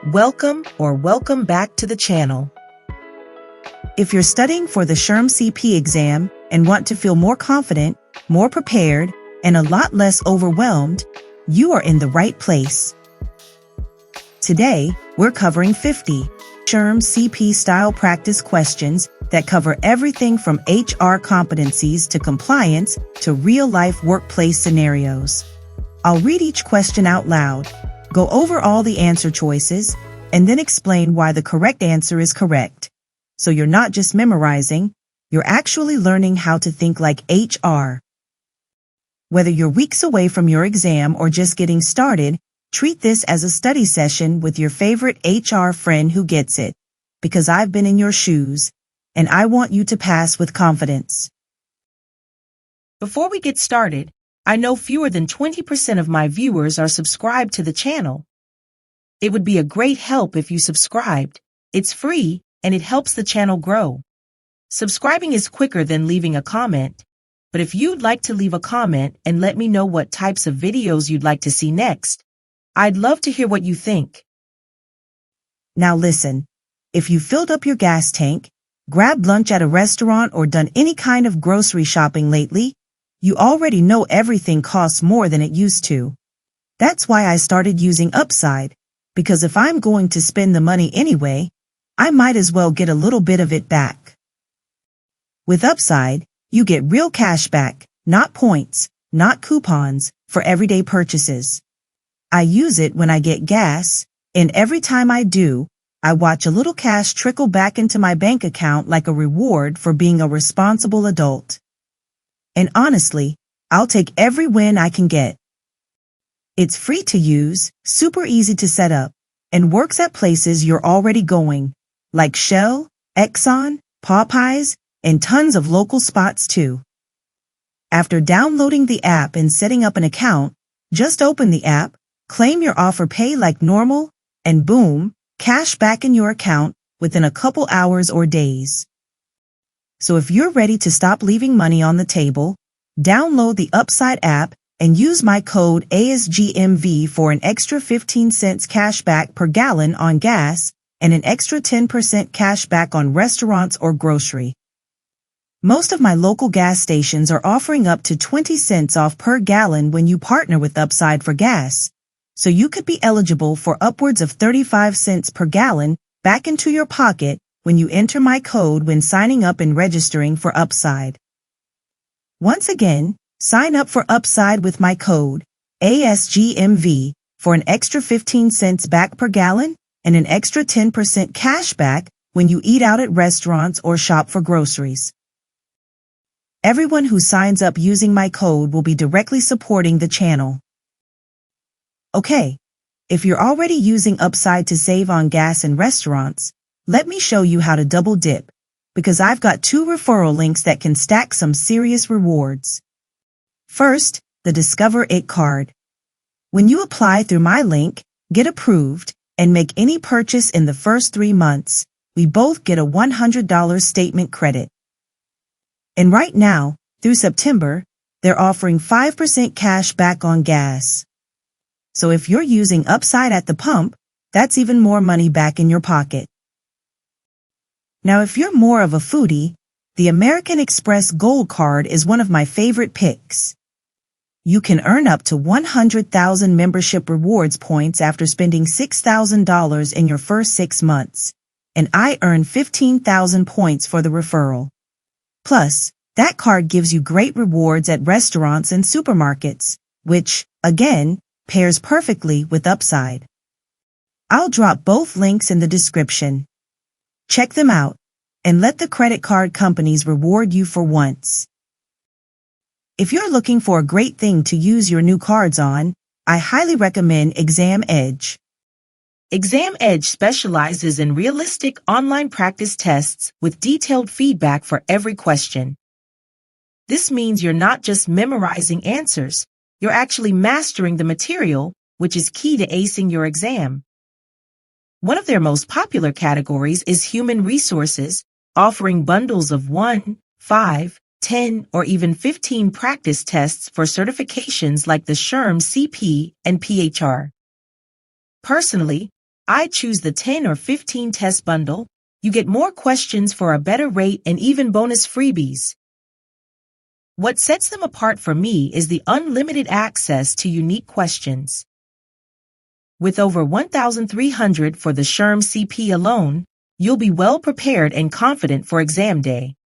Welcome back to the channel. If you're studying for the SHRM-CP exam and want to feel more confident, more prepared, and a lot less overwhelmed, you are in the right place. Today, we're covering 50 SHRM-CP style practice questions that cover everything from HR competencies to compliance to real-life workplace scenarios. I'll read each question out loud, go over all the answer choices, and then explain why the correct answer is correct. So you're not just memorizing, you're actually learning how to think like HR. Whether you're weeks away from your exam or just getting started, treat this as a study session with your favorite HR friend who gets it, because I've been in your shoes, and I want you to pass with confidence. Before we get started, I know fewer than 20% of my viewers are subscribed to the channel. It would be a great help if you subscribed. It's free, and it helps the channel grow. Subscribing is quicker than leaving a comment, but if you'd like to leave a comment and let me know what types of videos you'd like to see next, I'd love to hear what you think. Now listen, if you filled up your gas tank, grabbed lunch at a restaurant, or done any kind of grocery shopping lately, you already know everything costs more than it used to. That's why I started using Upside, because if I'm going to spend the money anyway, I might as well get a little bit of it back. With Upside, you get real cash back, not points, not coupons, for everyday purchases. I use it when I get gas, and every time I do, I watch a little cash trickle back into my bank account like a reward for being a responsible adult. And honestly, I'll take every win I can get. It's free to use, super easy to set up, and works at places you're already going, like Shell, Exxon, Popeyes, and tons of local spots too. After downloading the app and setting up an account, just open the app, claim your offer pay like normal, and boom, cash back in your account within a couple hours or days. So if you're ready to stop leaving money on the table, download the Upside app and use my code ASGMV for an extra 15 cents cash back per gallon on gas and an extra 10% cash back on restaurants or grocery. Most of my local gas stations are offering up to 20 cents off per gallon when you partner with Upside for gas, so you could be eligible for upwards of 35 cents per gallon back into your pocket when you enter my code when signing up and registering for Upside. Once again, sign up for Upside with my code ASGMV for an extra 15 cents back per gallon and an extra 10% cash back when you eat out at restaurants or shop for groceries. Everyone who signs up using my code will be directly supporting the channel. Okay, if you're already using Upside to save on gas in restaurants, let me show you how to double dip, because I've got 2 referral links that can stack some serious rewards. First, the Discover It card. When you apply through my link, get approved, and make any purchase in the first 3 months, we both get a $100 statement credit. And right now, through September, they're offering 5% cash back on gas. So if you're using Upside at the pump, that's even more money back in your pocket. Now if you're more of a foodie, the American Express Gold Card is one of my favorite picks. You can earn up to 100,000 membership rewards points after spending $6,000 in your first 6 months, and I earn 15,000 points for the referral. Plus, that card gives you great rewards at restaurants and supermarkets, which, again, pairs perfectly with Upside. I'll drop both links in the description. Check them out, and let the credit card companies reward you for once. If you're looking for a great thing to use your new cards on, I highly recommend Exam Edge. Exam Edge specializes in realistic online practice tests with detailed feedback for every question. This means you're not just memorizing answers, you're actually mastering the material, which is key to acing your exam. One of their most popular categories is human resources, offering bundles of 1, 5, 10, or even 15 practice tests for certifications like the SHRM-CP and PHR. Personally, I choose the 10 or 15 test bundle. You get more questions for a better rate and even bonus freebies. What sets them apart for me is the unlimited access to unique questions. With over 1,300 for the SHRM-CP alone, you'll be well prepared and confident for exam day.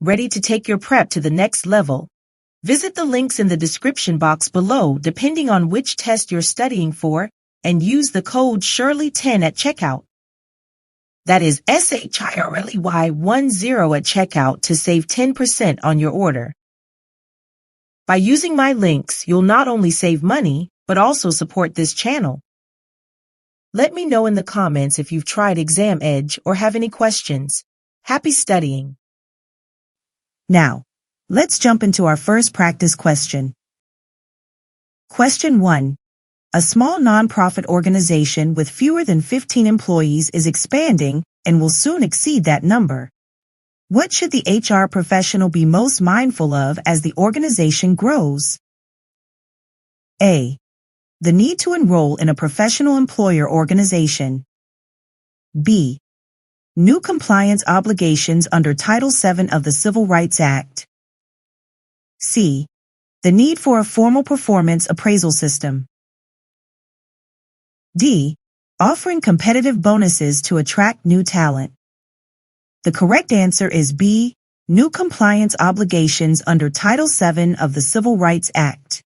Ready to take your prep to the next level? Visit the links in the description box below depending on which test you're studying for, and use the code SHIRLEY10 at checkout. That is SHRLEY10 at checkout to save 10% on your order. By using my links, you'll not only save money, but also support this channel. Let me know in the comments if you've tried Exam Edge or have any questions. Happy studying! Now, let's jump into our first practice question. Question 1. A small nonprofit organization with fewer than 15 employees is expanding and will soon exceed that number. What should the HR professional be most mindful of as the organization grows? A. The need to enroll in a professional employer organization. B. New compliance obligations under Title VII of the Civil Rights Act. C. The need for a formal performance appraisal system. D. Offering competitive bonuses to attract new talent. The correct answer is B. New compliance obligations under Title VII of the Civil Rights Act.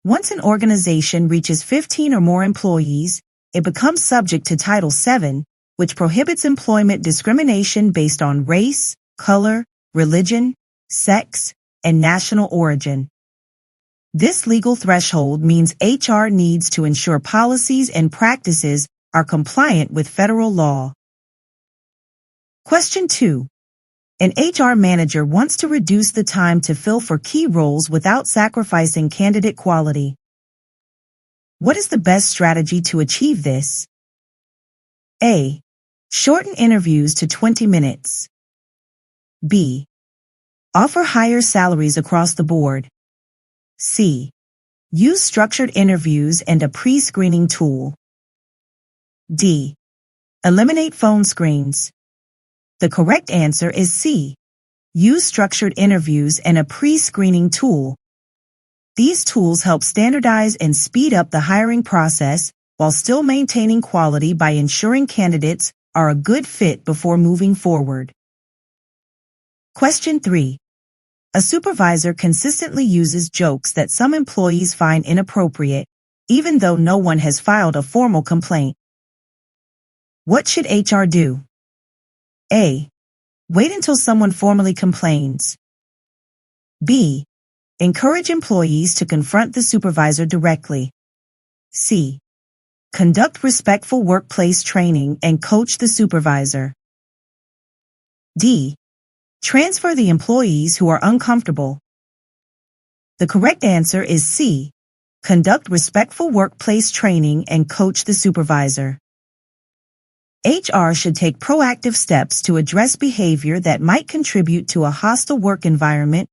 Once an organization reaches 15 or more employees, it becomes subject to Title VII, which prohibits employment discrimination based on race, color, religion, sex, and national origin. This legal threshold means HR needs to ensure policies and practices are compliant with federal law. Question 2. An HR manager wants to reduce the time to fill for key roles without sacrificing candidate quality. What is the best strategy to achieve this? A. Shorten interviews to 20 minutes. B. Offer higher salaries across the board. C. Use structured interviews and a pre-screening tool. D. Eliminate phone screens. The correct answer is C. Use structured interviews and a pre-screening tool. These tools help standardize and speed up the hiring process while still maintaining quality by ensuring candidates are a good fit before moving forward. Question 3. A supervisor consistently uses jokes that some employees find inappropriate, even though no one has filed a formal complaint. What should HR do? A. Wait until someone formally complains. B. Encourage employees to confront the supervisor directly. C. Conduct respectful workplace training and coach the supervisor. D. Transfer the employees who are uncomfortable. The correct answer is C. Conduct respectful workplace training and coach the supervisor. HR should take proactive steps to address behavior that might contribute to a hostile work environment,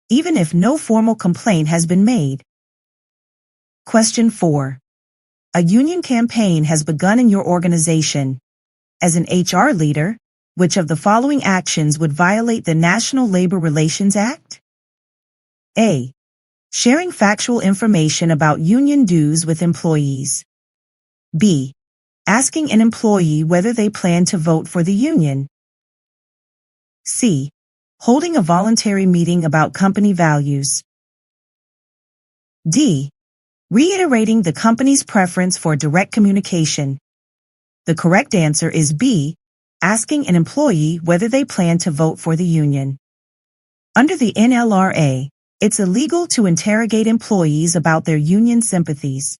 even if no formal complaint has been made. Question 4. A union campaign has begun in your organization. As an HR leader, which of the following actions would violate the National Labor Relations Act? A. Sharing factual information about union dues with employees. B. Asking an employee whether they plan to vote for the union. C. Holding a voluntary meeting about company values. D. Reiterating the company's preference for direct communication. The correct answer is B. Asking an employee whether they plan to vote for the union. Under the NLRA, it's illegal to interrogate employees about their union sympathies.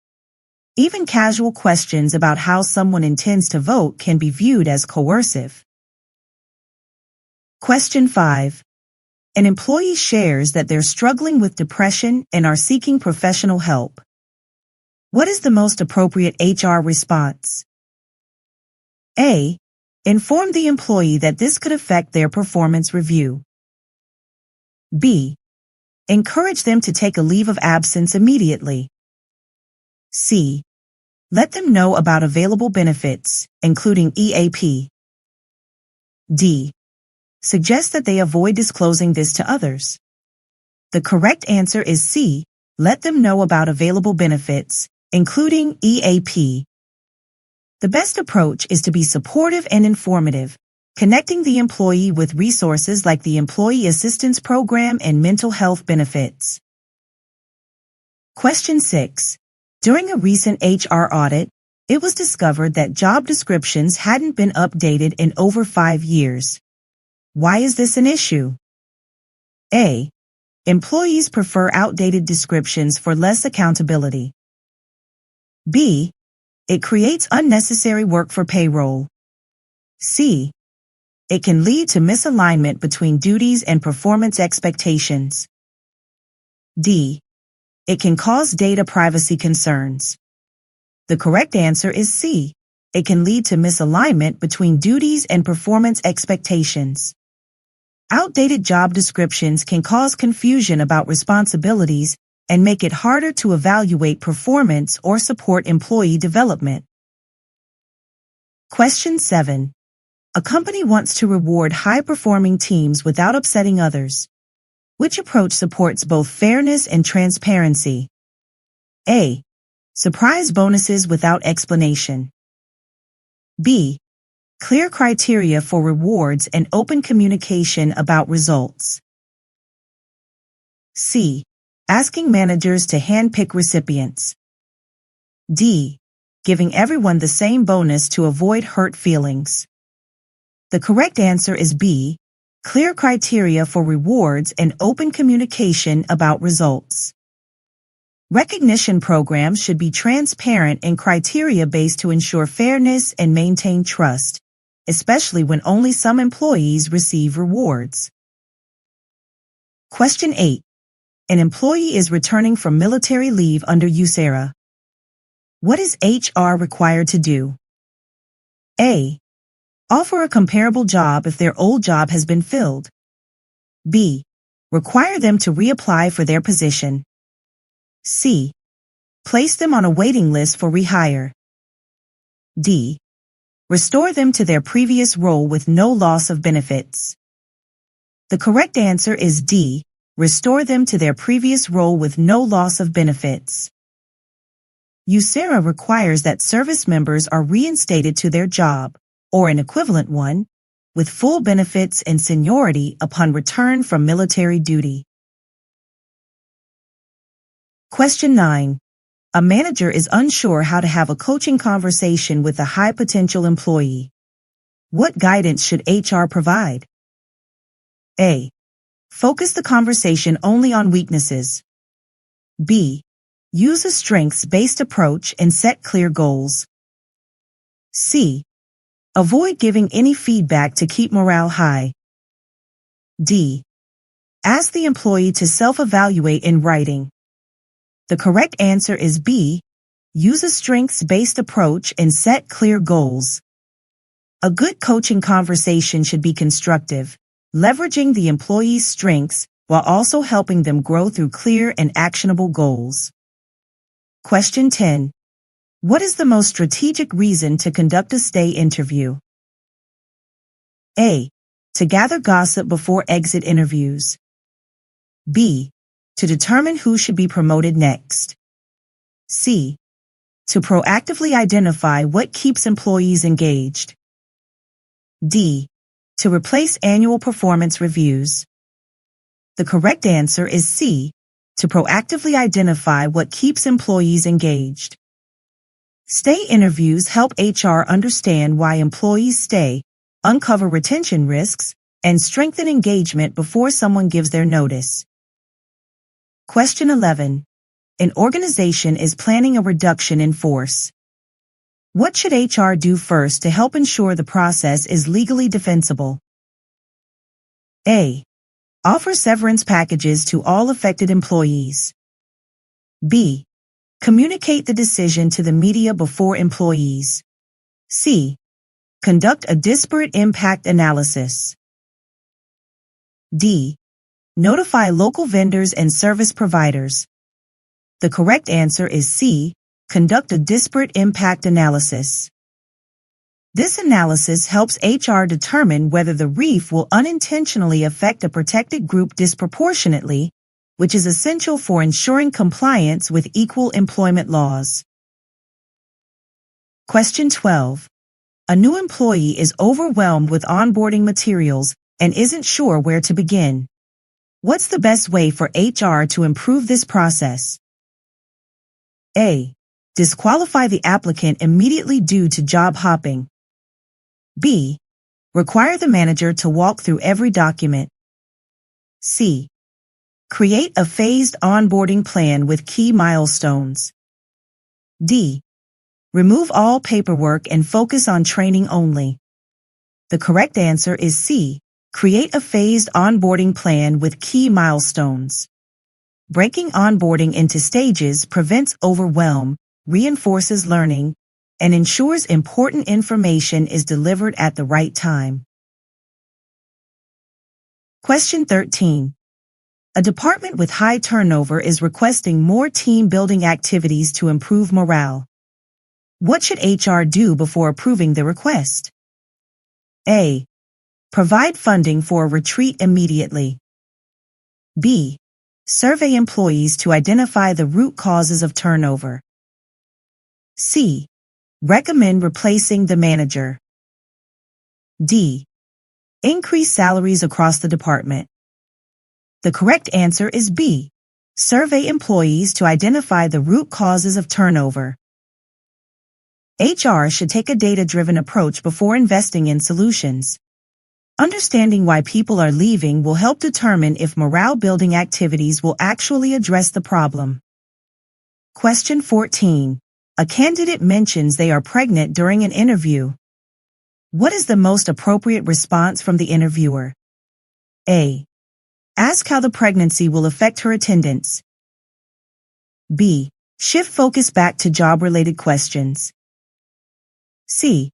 Even casual questions about how someone intends to vote can be viewed as coercive. Question 5. An employee shares that they're struggling with depression and are seeking professional help. What is the most appropriate HR response? A. Inform the employee that this could affect their performance review. B. Encourage them to take a leave of absence immediately. C. Let them know about available benefits, including EAP. D. Suggest that they avoid disclosing this to others. The correct answer is C. Let them know about available benefits, including EAP. The best approach is to be supportive and informative, connecting the employee with resources like the Employee Assistance Program and mental health benefits. Question 6. During a recent HR audit, it was discovered that job descriptions hadn't been updated in over 5 years. Why is this an issue? A. Employees prefer outdated descriptions for less accountability. B. It creates unnecessary work for payroll. C. It can lead to misalignment between duties and performance expectations. D. It can cause data privacy concerns. The correct answer is C. It can lead to misalignment between duties and performance expectations. Outdated job descriptions can cause confusion about responsibilities and make it harder to evaluate performance or support employee development. Question 7. A company wants to reward high-performing teams without upsetting others. Which approach supports both fairness and transparency? A. Surprise bonuses without explanation. B. Clear criteria for rewards and open communication about results. C. Asking managers to handpick recipients. D. Giving everyone the same bonus to avoid hurt feelings. The correct answer is B. Clear criteria for rewards and open communication about results. Recognition programs should be transparent and criteria-based to ensure fairness and maintain trust, especially when only some employees receive rewards. Question 8. An employee is returning from military leave under USERRA. What is HR required to do? A. Offer a comparable job if their old job has been filled. B. Require them to reapply for their position. C. Place them on a waiting list for rehire. D. Restore them to their previous role with no loss of benefits. The correct answer is D. Restore them to their previous role with no loss of benefits. USERRA requires that service members are reinstated to their job, or an equivalent one, with full benefits and seniority upon return from military duty. Question 9. A manager is unsure how to have a coaching conversation with a high-potential employee. What guidance should HR provide? A. Focus the conversation only on weaknesses. B. Use a strengths-based approach and set clear goals. C. Avoid giving any feedback to keep morale high. D. Ask the employee to self-evaluate in writing. The correct answer is B. Use a strengths-based approach and set clear goals. A good coaching conversation should be constructive, leveraging the employee's strengths while also helping them grow through clear and actionable goals. Question 10. What is the most strategic reason to conduct a stay interview? A. To gather gossip before exit interviews. B. To determine who should be promoted next. C. To proactively identify what keeps employees engaged. D. To replace annual performance reviews. The correct answer is C. To proactively identify what keeps employees engaged. Stay interviews help HR understand why employees stay, uncover retention risks, and strengthen engagement before someone gives their notice. Question 11. An organization is planning a reduction in force. What should HR do first to help ensure the process is legally defensible? A. Offer severance packages to all affected employees. B. Communicate the decision to the media before employees. C. Conduct a disparate impact analysis. D. Notify local vendors and service providers. The correct answer is C. conduct a disparate impact analysis. This analysis helps HR determine whether the REF will unintentionally affect a protected group disproportionately, which is essential for ensuring compliance with equal employment laws. Question 12. A new employee is overwhelmed with onboarding materials and isn't sure where to begin. What's the best way for HR to improve this process? A. Disqualify the applicant immediately due to job hopping. B. Require the manager to walk through every document. C. Create a phased onboarding plan with key milestones. D. Remove all paperwork and focus on training only. The correct answer is C. Create a phased onboarding plan with key milestones. Breaking onboarding into stages prevents overwhelm, reinforces learning, and ensures important information is delivered at the right time. Question 13. A department with high turnover is requesting more team-building activities to improve morale. What should HR do before approving the request? A. Provide funding for a retreat immediately. B. Survey employees to identify the root causes of turnover. C. Recommend replacing the manager. D. Increase salaries across the department. The correct answer is B. Survey employees to identify the root causes of turnover. HR should take a data-driven approach before investing in solutions. Understanding why people are leaving will help determine if morale-building activities will actually address the problem. Question 14. A candidate mentions they are pregnant during an interview. What is the most appropriate response from the interviewer? A. Ask how the pregnancy will affect her attendance. B. Shift focus back to job-related questions. C.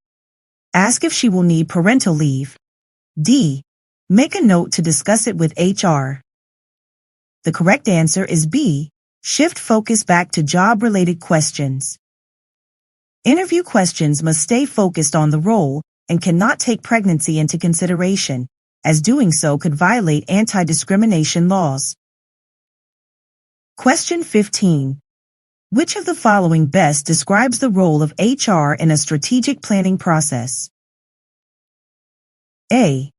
Ask if she will need parental leave. D. Make a note to discuss it with HR. The correct answer is B. Shift focus back to job-related questions. Interview questions must stay focused on the role and cannot take pregnancy into consideration, as doing so could violate anti-discrimination laws. Question 15. Which of the following best describes the role of HR in a strategic planning process? A.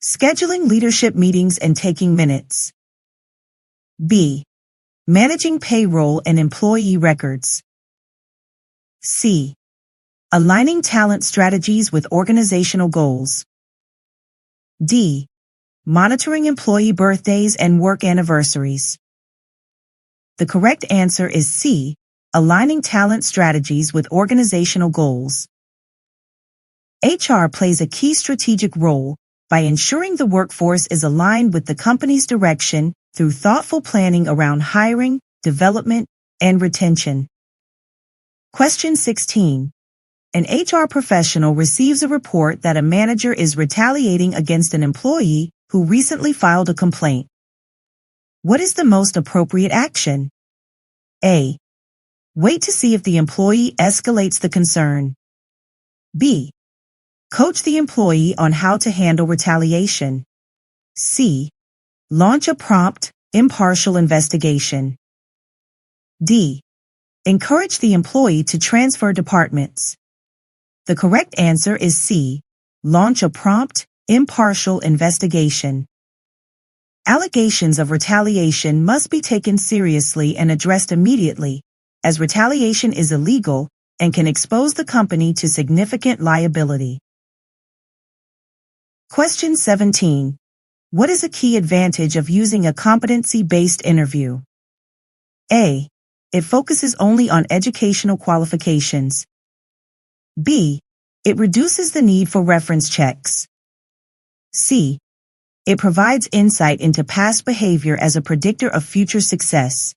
Scheduling leadership meetings and taking minutes. B. Managing payroll and employee records. C. Aligning talent strategies with organizational goals. D. Monitoring employee birthdays and work anniversaries. The correct answer is C. Aligning talent strategies with organizational goals. HR plays a key strategic role by ensuring the workforce is aligned with the company's direction through thoughtful planning around hiring, development, and retention. Question 16. An HR professional receives a report that a manager is retaliating against an employee who recently filed a complaint. What is the most appropriate action? A. Wait to see if the employee escalates the concern. B. Coach the employee on how to handle retaliation. C. Launch a prompt, impartial investigation. D. Encourage the employee to transfer departments. The correct answer is C. Launch a prompt, impartial investigation. Allegations of retaliation must be taken seriously and addressed immediately, as retaliation is illegal and can expose the company to significant liability. Question 17. What is a key advantage of using a competency-based interview? A. It focuses only on educational qualifications. B. It reduces the need for reference checks. C. It provides insight into past behavior as a predictor of future success.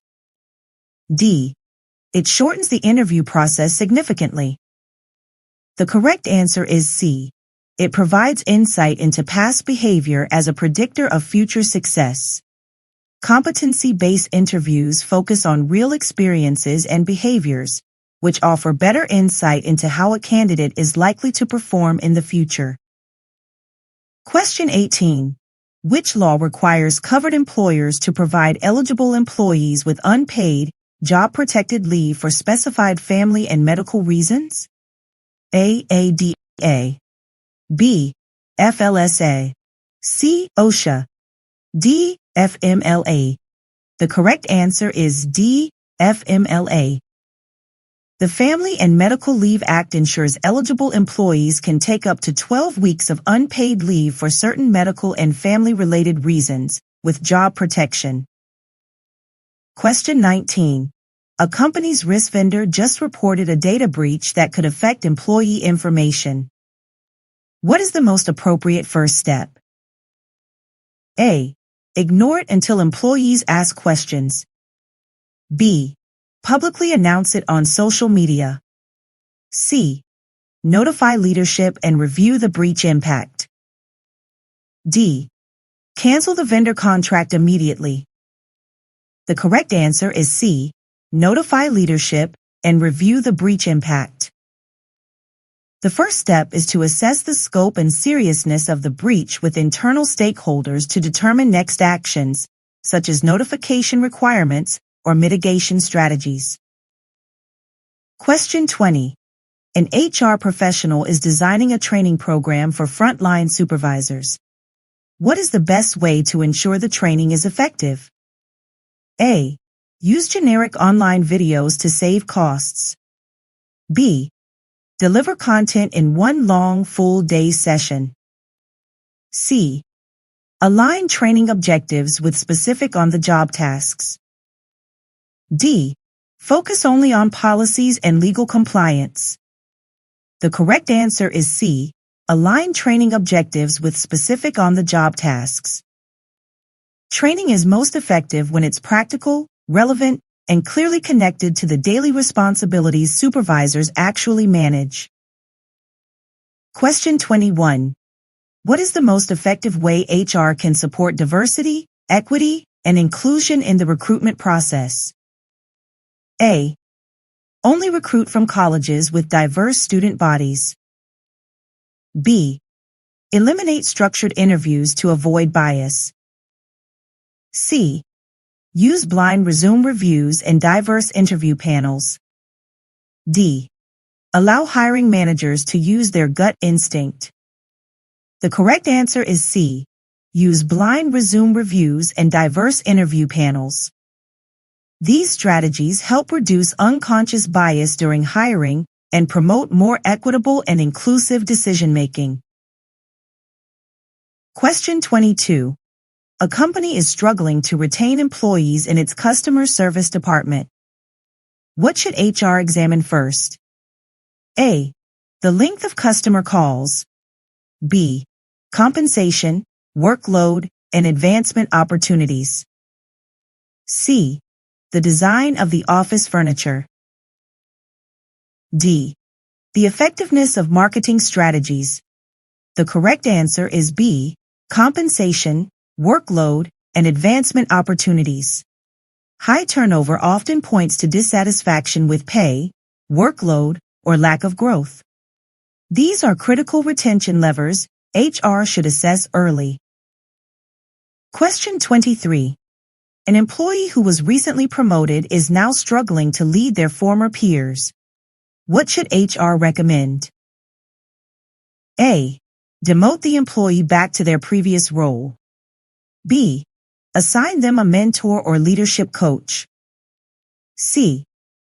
D. It shortens the interview process significantly. The correct answer is C. It provides insight into past behavior as a predictor of future success. Competency-based interviews focus on real experiences and behaviors, which offer better insight into how a candidate is likely to perform in the future. Question 18. Which law requires covered employers to provide eligible employees with unpaid, job-protected leave for specified family and medical reasons? A. ADA. B. FLSA. C. OSHA. D. FMLA. The correct answer is D. FMLA. The Family and Medical Leave Act ensures eligible employees can take up to 12 weeks of unpaid leave for certain medical and family-related reasons, with job protection. Question 19. A company's risk vendor just reported a data breach that could affect employee information. What is the most appropriate first step? A. Ignore it until employees ask questions. B. Publicly announce it on social media. C. Notify leadership and review the breach impact. D. Cancel the vendor contract immediately. The correct answer is C. Notify leadership and review the breach impact. The first step is to assess the scope and seriousness of the breach with internal stakeholders to determine next actions, such as notification requirements or mitigation strategies. Question 20. An HR professional is designing a training program for frontline supervisors. What is the best way to ensure the training is effective? A. Use generic online videos to save costs. B. Deliver content in one long, full-day session. C. Align training objectives with specific on-the-job tasks. D. Focus only on policies and legal compliance. The correct answer is C. Align training objectives with specific on-the-job tasks. Training is most effective when it's practical, relevant, and clearly connected to the daily responsibilities supervisors actually manage. Question 21. What is the most effective way HR can support diversity, equity, and inclusion in the recruitment process? A. Only recruit from colleges with diverse student bodies. B. Eliminate structured interviews to avoid bias. C. Use blind resume reviews and diverse interview panels. D. Allow hiring managers to use their gut instinct. The correct answer is C. Use blind resume reviews and diverse interview panels. These strategies help reduce unconscious bias during hiring and promote more equitable and inclusive decision-making. Question 22. A company is struggling to retain employees in its customer service department. What should HR examine first? A. The length of customer calls. B. Compensation, workload, and advancement opportunities. C. The design of the office furniture. D. The effectiveness of marketing strategies. The correct answer is B. Compensation, workload, and advancement opportunities. High turnover often points to dissatisfaction with pay, workload, or lack of growth. These are critical retention levers HR should assess early. Question 23. An employee who was recently promoted is now struggling to lead their former peers. What should HR recommend? A. Demote the employee back to their previous role. B. Assign them a mentor or leadership coach. C.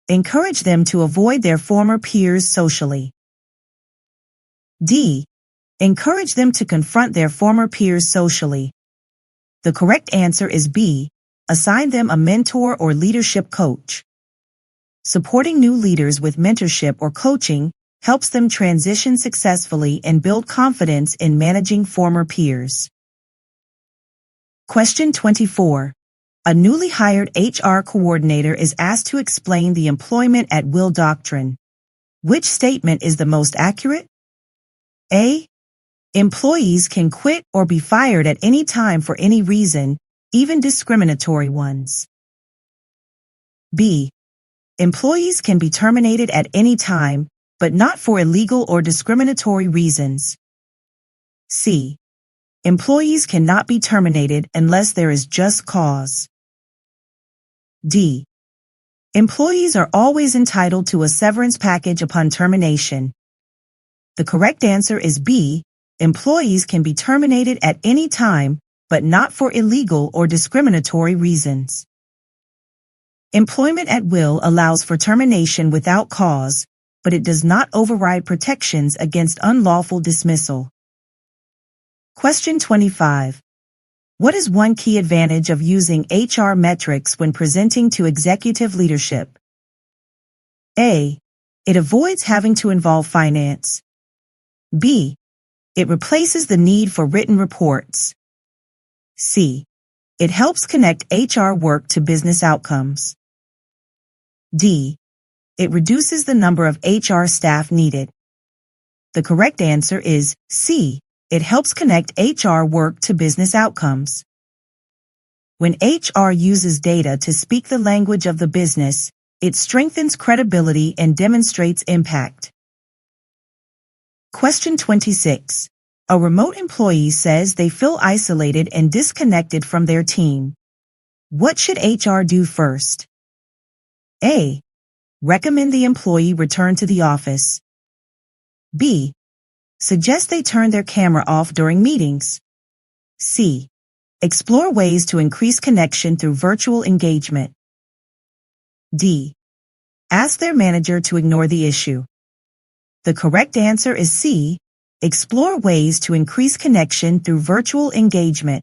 Encourage them to avoid their former peers socially. D. Encourage them to confront their former peers socially. The correct answer is B. Assign them a mentor or leadership coach. Supporting new leaders with mentorship or coaching helps them transition successfully and build confidence in managing former peers. Question 24. A newly hired HR coordinator is asked to explain the employment at will doctrine. Which statement is the most accurate? A. Employees can quit or be fired at any time for any reason, even discriminatory ones. B. Employees can be terminated at any time, but not for illegal or discriminatory reasons. C. Employees cannot be terminated unless there is just cause. D. Employees are always entitled to a severance package upon termination. The correct answer is B. Employees can be terminated at any time, but not for illegal or discriminatory reasons. Employment at will allows for termination without cause, but it does not override protections against unlawful dismissal. Question 25. What is one key advantage of using HR metrics when presenting to executive leadership? A. It avoids having to involve finance. B. It replaces the need for written reports. C. It helps connect HR work to business outcomes. D. It reduces the number of HR staff needed. The correct answer is C. It helps connect HR work to business outcomes. When HR uses data to speak the language of the business, it strengthens credibility and demonstrates impact. Question 26. A remote employee says they feel isolated and disconnected from their team. What should HR do first? A. Recommend the employee return to the office. B. Suggest they turn their camera off during meetings. C. Explore ways to increase connection through virtual engagement. D. Ask their manager to ignore the issue. The correct answer is C. Explore ways to increase connection through virtual engagement.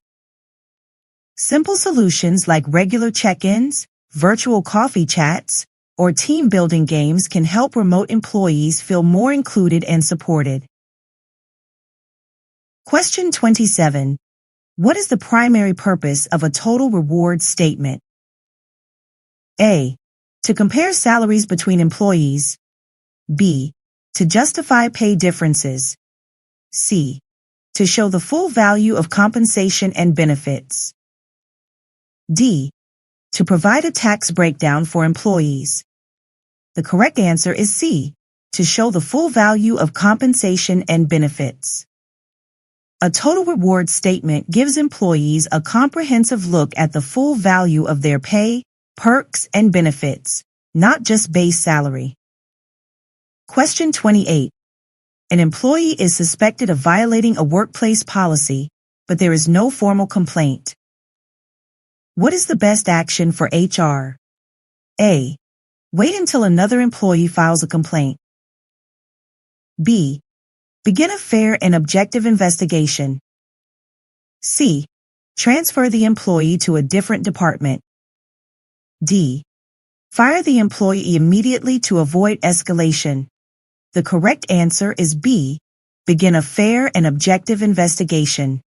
Simple solutions like regular check-ins, virtual coffee chats, or team-building games can help remote employees feel more included and supported. Question 27. What is the primary purpose of a total reward statement? A. To compare salaries between employees. B. To justify pay differences. C. To show the full value of compensation and benefits. D. To provide a tax breakdown for employees. The correct answer is C. To show the full value of compensation and benefits. A total reward statement gives employees a comprehensive look at the full value of their pay, perks, and benefits, not just base salary. Question 28. An employee is suspected of violating a workplace policy, but there is no formal complaint. What is the best action for HR? A. Wait until another employee files a complaint. B. Begin a fair and objective investigation. C. Transfer the employee to a different department. D. Fire the employee immediately to avoid escalation. The correct answer is B. Begin a fair and objective investigation.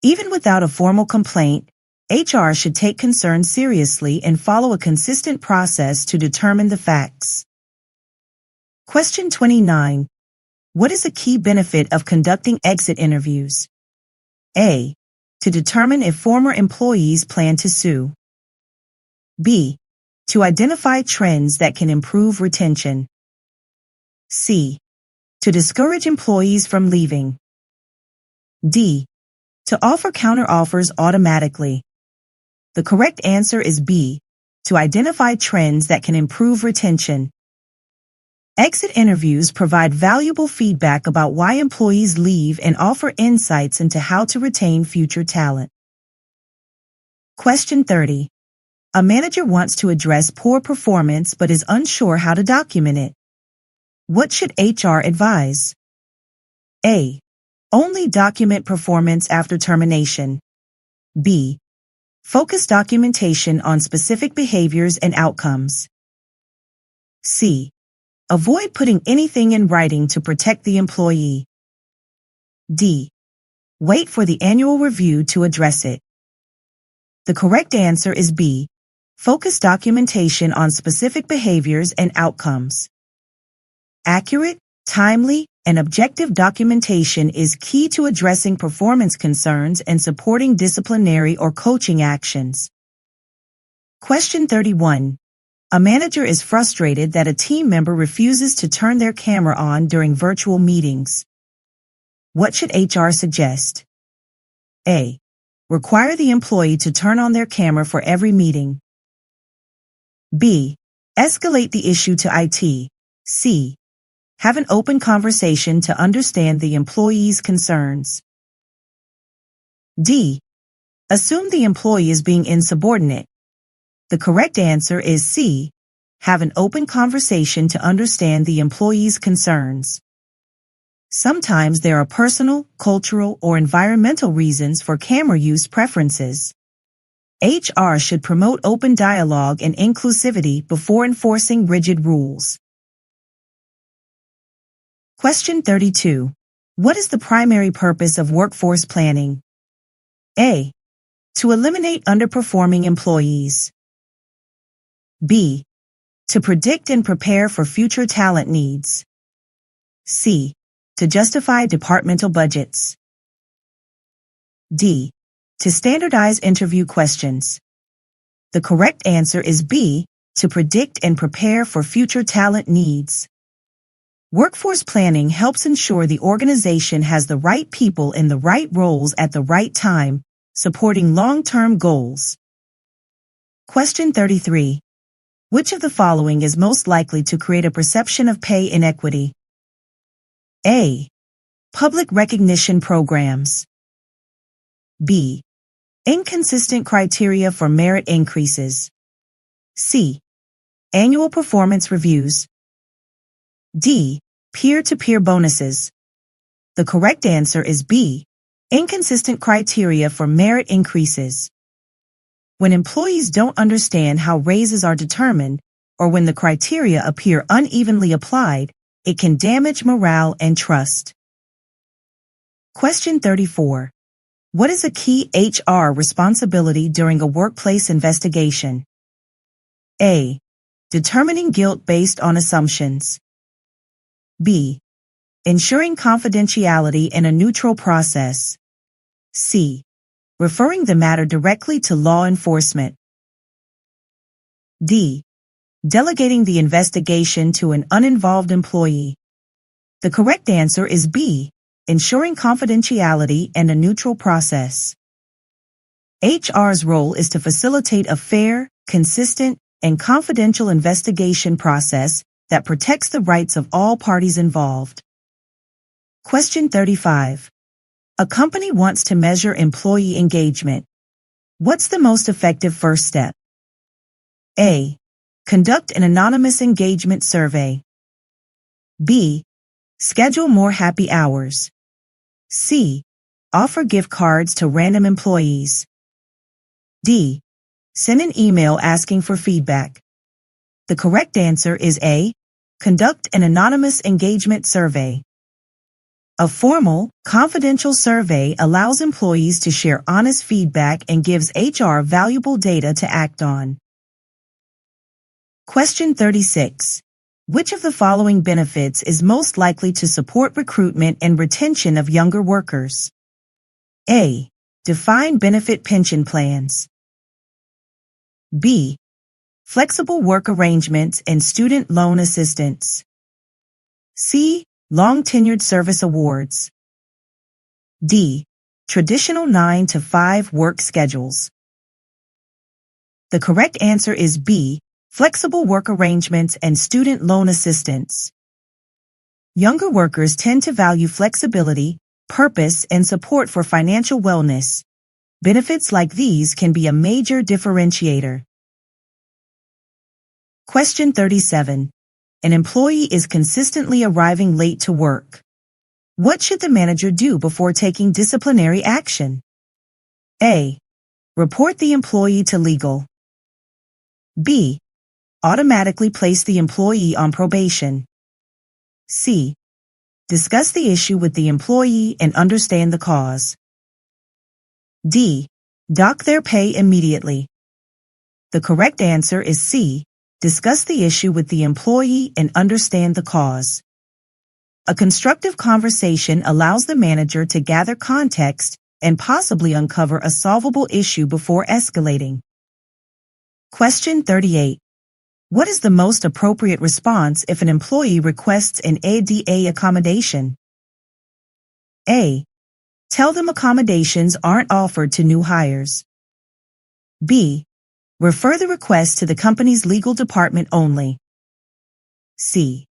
Even without a formal complaint, HR should take concerns seriously and follow a consistent process to determine the facts. Question 29. What is a key benefit of conducting exit interviews? A. To determine if former employees plan to sue. B. To identify trends that can improve retention. C. To discourage employees from leaving. D. To offer counteroffers automatically. The correct answer is B. To identify trends that can improve retention. Exit interviews provide valuable feedback about why employees leave and offer insights into how to retain future talent. Question 30. A manager wants to address poor performance but is unsure how to document it. What should HR advise? A. Only document performance after termination. B. Focus documentation on specific behaviors and outcomes. C. Avoid putting anything in writing to protect the employee. D. Wait for the annual review to address it. The correct answer is B. Focus documentation on specific behaviors and outcomes. Accurate, timely, and objective documentation is key to addressing performance concerns and supporting disciplinary or coaching actions. Question 31. A manager is frustrated that a team member refuses to turn their camera on during virtual meetings. What should HR suggest? A. Require the employee to turn on their camera for every meeting. B. Escalate the issue to IT. C. Have an open conversation to understand the employee's concerns. D. Assume the employee is being insubordinate. The correct answer is C. Have an open conversation to understand the employee's concerns. Sometimes there are personal, cultural, or environmental reasons for camera use preferences. HR should promote open dialogue and inclusivity before enforcing rigid rules. Question 32. What is the primary purpose of workforce planning? A. To eliminate underperforming employees. B. To predict and prepare for future talent needs. C. To justify departmental budgets. D. To standardize interview questions. The correct answer is B. To predict and prepare for future talent needs. Workforce planning helps ensure the organization has the right people in the right roles at the right time, supporting long-term goals. Question 33. Which of the following is most likely to create a perception of pay inequity? A. Public recognition programs. B. Inconsistent criteria for merit increases. C. Annual performance reviews. D. Peer-to-peer bonuses. The correct answer is B. Inconsistent criteria for merit increases. When employees don't understand how raises are determined, or when the criteria appear unevenly applied, it can damage morale and trust. Question 34. What is a key HR responsibility during a workplace investigation? A. Determining guilt based on assumptions. B. Ensuring confidentiality in a neutral process. C. Referring the matter directly to law enforcement. D. Delegating the investigation to an uninvolved employee. The correct answer is B. Ensuring confidentiality and a neutral process. HR's role is to facilitate a fair, consistent, and confidential investigation process that protects the rights of all parties involved. Question 35. A company wants to measure employee engagement. What's the most effective first step? A. Conduct an anonymous engagement survey. B. Schedule more happy hours. C. Offer gift cards to random employees. D. Send an email asking for feedback. The correct answer is A. Conduct an anonymous engagement survey. A formal, confidential survey allows employees to share honest feedback and gives HR valuable data to act on. Question 36. Which of the following benefits is most likely to support recruitment and retention of younger workers? A. Defined benefit pension plans. B. Flexible work arrangements and student loan assistance. C. Long-tenured service awards. D. Traditional 9-to-5 work schedules. The correct answer is B. Flexible work arrangements and student loan assistance. Younger workers tend to value flexibility, purpose, and support for financial wellness. Benefits like these can be a major differentiator. Question 37. An employee is consistently arriving late to work. What should the manager do before taking disciplinary action? A. Report the employee to legal. B. Automatically place the employee on probation. C. Discuss the issue with the employee and understand the cause. D. Dock their pay immediately. The correct answer is C. Discuss the issue with the employee and understand the cause. A constructive conversation allows the manager to gather context and possibly uncover a solvable issue before escalating. Question 38. What is the most appropriate response if an employee requests an ADA accommodation? A. Tell them accommodations aren't offered to new hires. B. Refer the request to the company's legal department only. C.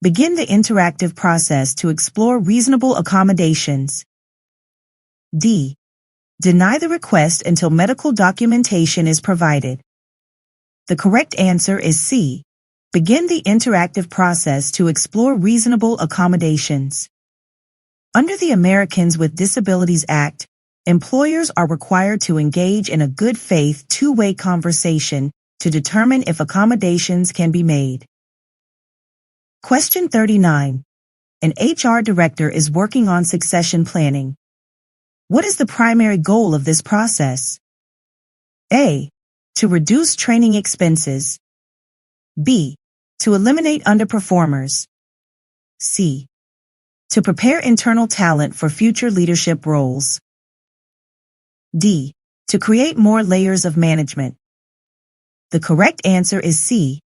Begin the interactive process to explore reasonable accommodations. D. Deny the request until medical documentation is provided. The correct answer is C. Begin the interactive process to explore reasonable accommodations. Under the Americans with Disabilities Act, employers are required to engage in a good faith two-way conversation to determine if accommodations can be made. Question 39. An HR director is working on succession planning. What is the primary goal of this process? A. To reduce training expenses. B. To eliminate underperformers. C. To prepare internal talent for future leadership roles. D. To create more layers of management. The correct answer is C.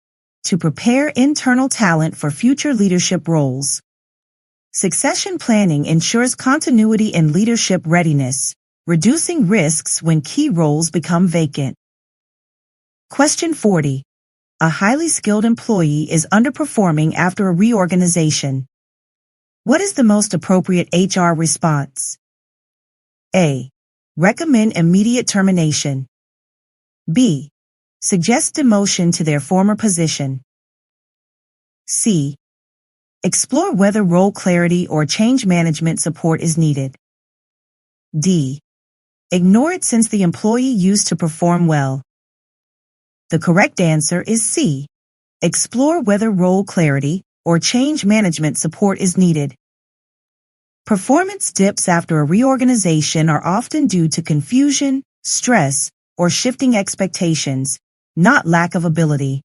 To prepare internal talent for future leadership roles. Succession planning ensures continuity and leadership readiness, reducing risks when key roles become vacant. Question 40. A highly skilled employee is underperforming after a reorganization. What is the most appropriate HR response? A. Recommend immediate termination. B. Suggest demotion to their former position. C. Explore whether role clarity or change management support is needed. D. Ignore it since the employee used to perform well. The correct answer is C. Explore whether role clarity or change management support is needed. Performance dips after a reorganization are often due to confusion, stress, or shifting expectations, not lack of ability.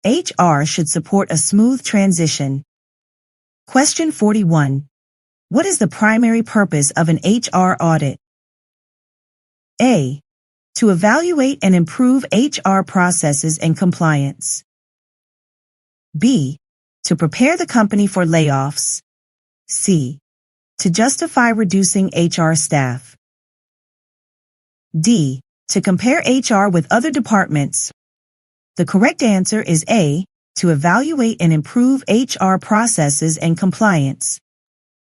HR should support a smooth transition. Question 41. What is the primary purpose of an HR audit? A. To evaluate and improve HR processes and compliance. B. To prepare the company for layoffs. C. To justify reducing HR staff. D. To compare HR with other departments. The correct answer is A. To evaluate and improve HR processes and compliance.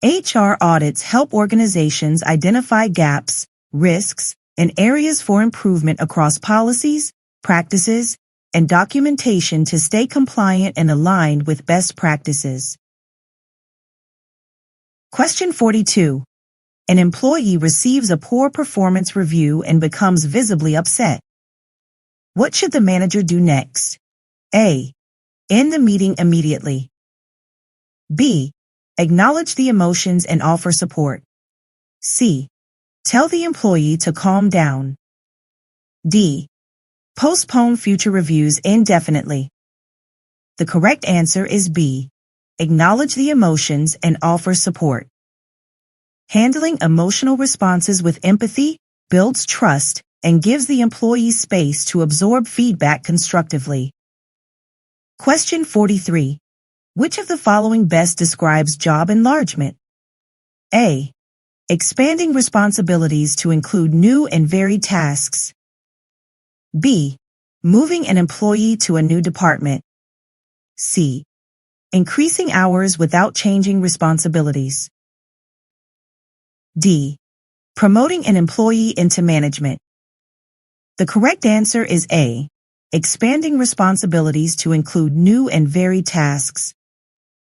HR audits help organizations identify gaps, risks, and areas for improvement across policies, practices, and documentation to stay compliant and aligned with best practices. Question 42. An employee receives a poor performance review and becomes visibly upset. What should the manager do next? A. End the meeting immediately. B. Acknowledge the emotions and offer support. C. Tell the employee to calm down. D. Postpone future reviews indefinitely. The correct answer is B. Acknowledge the emotions and offer support. Handling emotional responses with empathy builds trust and gives the employee space to absorb feedback constructively. Question 43. Which of the following best describes job enlargement? A. Expanding responsibilities to include new and varied tasks. B. Moving an employee to a new department. C. Increasing hours without changing responsibilities. D. Promoting an employee into management. The correct answer is A. Expanding responsibilities to include new and varied tasks.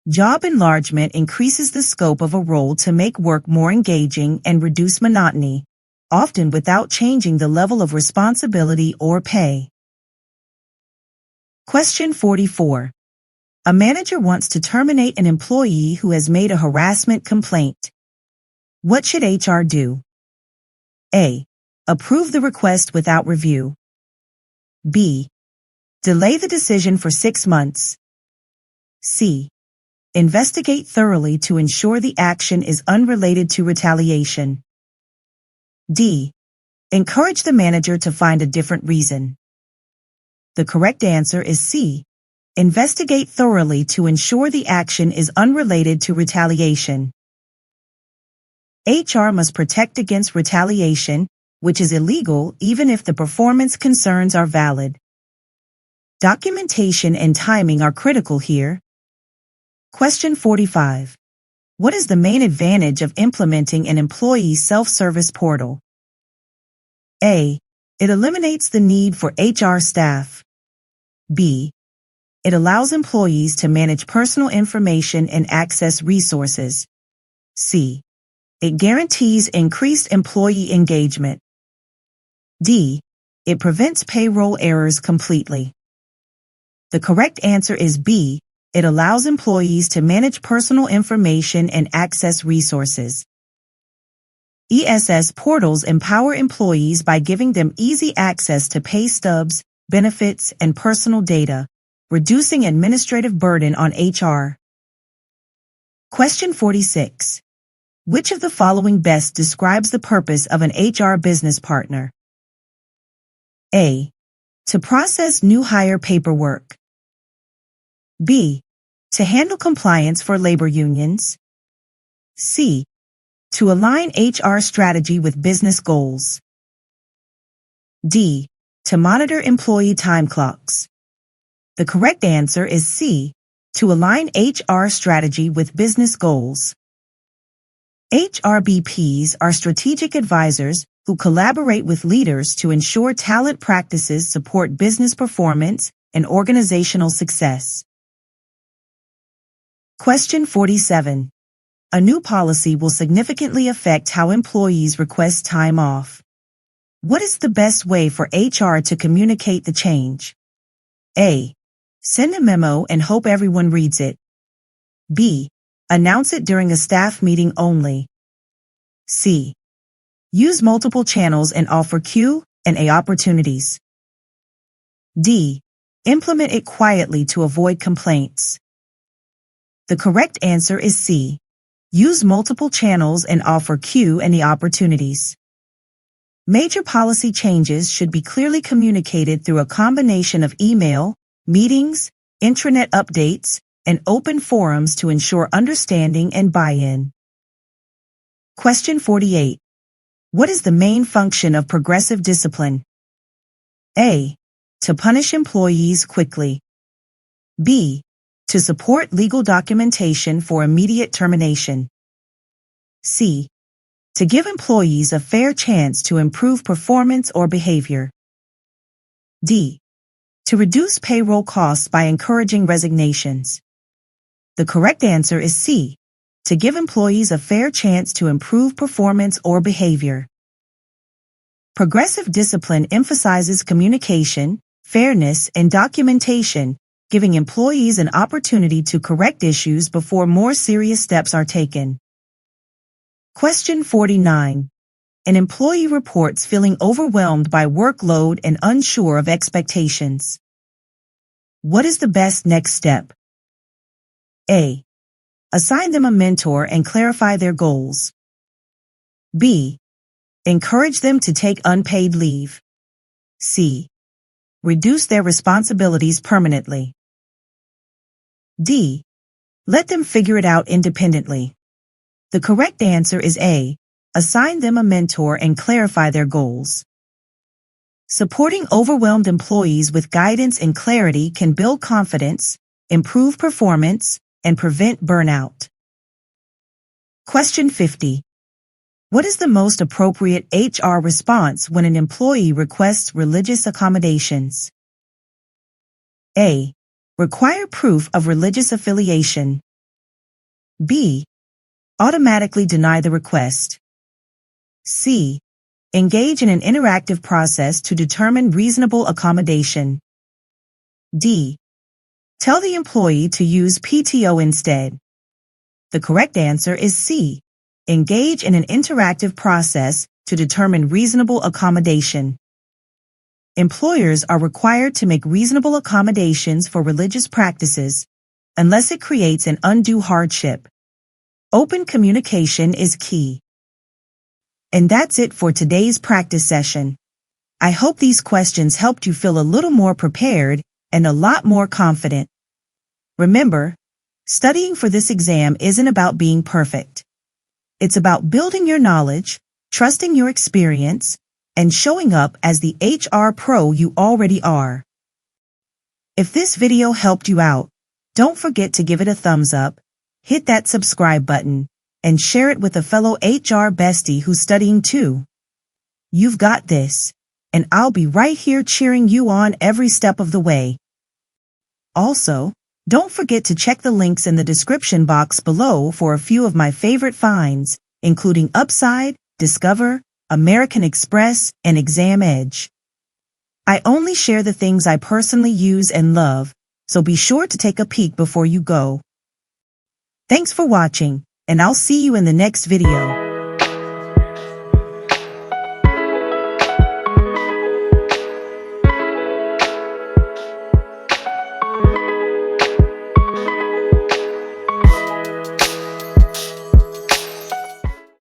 Job enlargement increases the scope of a role to make work more engaging and reduce monotony, often without changing the level of responsibility or pay. Question 44. A manager wants to terminate an employee who has made a harassment complaint. What should HR do? A. Approve the request without review. B. Delay the decision for 6 months. C. Investigate thoroughly to ensure the action is unrelated to retaliation. D. Encourage the manager to find a different reason. The correct answer is C. Investigate thoroughly to ensure the action is unrelated to retaliation. HR must protect against retaliation, which is illegal even if the performance concerns are valid. Documentation and timing are critical here. Question 45. What is the main advantage of implementing an employee self-service portal? A. It eliminates the need for HR staff. B. It allows employees to manage personal information and access resources. C. It guarantees increased employee engagement. D. It prevents payroll errors completely. The correct answer is B. It allows employees to manage personal information and access resources. ESS portals empower employees by giving them easy access to pay stubs, benefits, and personal data, reducing administrative burden on HR. Question 46. Which of the following best describes the purpose of an HR business partner? A. To process new hire paperwork. B. To handle compliance for labor unions. C. To align HR strategy with business goals. D. To monitor employee time clocks. The correct answer is C. To align HR strategy with business goals. HRBPs are strategic advisors who collaborate with leaders to ensure talent practices support business performance and organizational success. Question 47. A new policy will significantly affect how employees request time off. What is the best way for HR to communicate the change? A. Send a memo and hope everyone reads it. B. Announce it during a staff meeting only. C. Use multiple channels and offer Q&A opportunities. D. Implement it quietly to avoid complaints. The correct answer is C. Use multiple channels and offer Q&A opportunities. Major policy changes should be clearly communicated through a combination of email, meetings, intranet updates, and open forums to ensure understanding and buy-in. Question 48. What is the main function of progressive discipline? A. To punish employees quickly. B. To support legal documentation for immediate termination. C. To give employees a fair chance to improve performance or behavior. D. To reduce payroll costs by encouraging resignations. The correct answer is C. To give employees a fair chance to improve performance or behavior. Progressive discipline emphasizes communication, fairness, and documentation, giving employees an opportunity to correct issues before more serious steps are taken. Question 49. An employee reports feeling overwhelmed by workload and unsure of expectations. What is the best next step? A. Assign them a mentor and clarify their goals. B. Encourage them to take unpaid leave. C. Reduce their responsibilities permanently. D. Let them figure it out independently. The correct answer is A. Assign them a mentor and clarify their goals. Supporting overwhelmed employees with guidance and clarity can build confidence, improve performance, and prevent burnout. Question 50. What is the most appropriate HR response when an employee requests religious accommodations? A. Require proof of religious affiliation. B. Automatically deny the request. C. Engage in an interactive process to determine reasonable accommodation. D. Tell the employee to use PTO instead. The correct answer is C. Engage in an interactive process to determine reasonable accommodation. Employers are required to make reasonable accommodations for religious practices, unless it creates an undue hardship. Open communication is key. And that's it for today's practice session. I hope these questions helped you feel a little more prepared and a lot more confident. Remember, studying for this exam isn't about being perfect. It's about building your knowledge, trusting your experience, and showing up as the HR pro you already are. If this video helped you out, don't forget to give it a thumbs up, hit that subscribe button, and share it with a fellow HR bestie who's studying too. You've got this, and I'll be right here cheering you on every step of the way. Also, don't forget to check the links in the description box below for a few of my favorite finds, including Upside, Discover, American Express, and Exam Edge. I only share the things I personally use and love, so be sure to take a peek before you go. Thanks for watching, and I'll see you in the next video.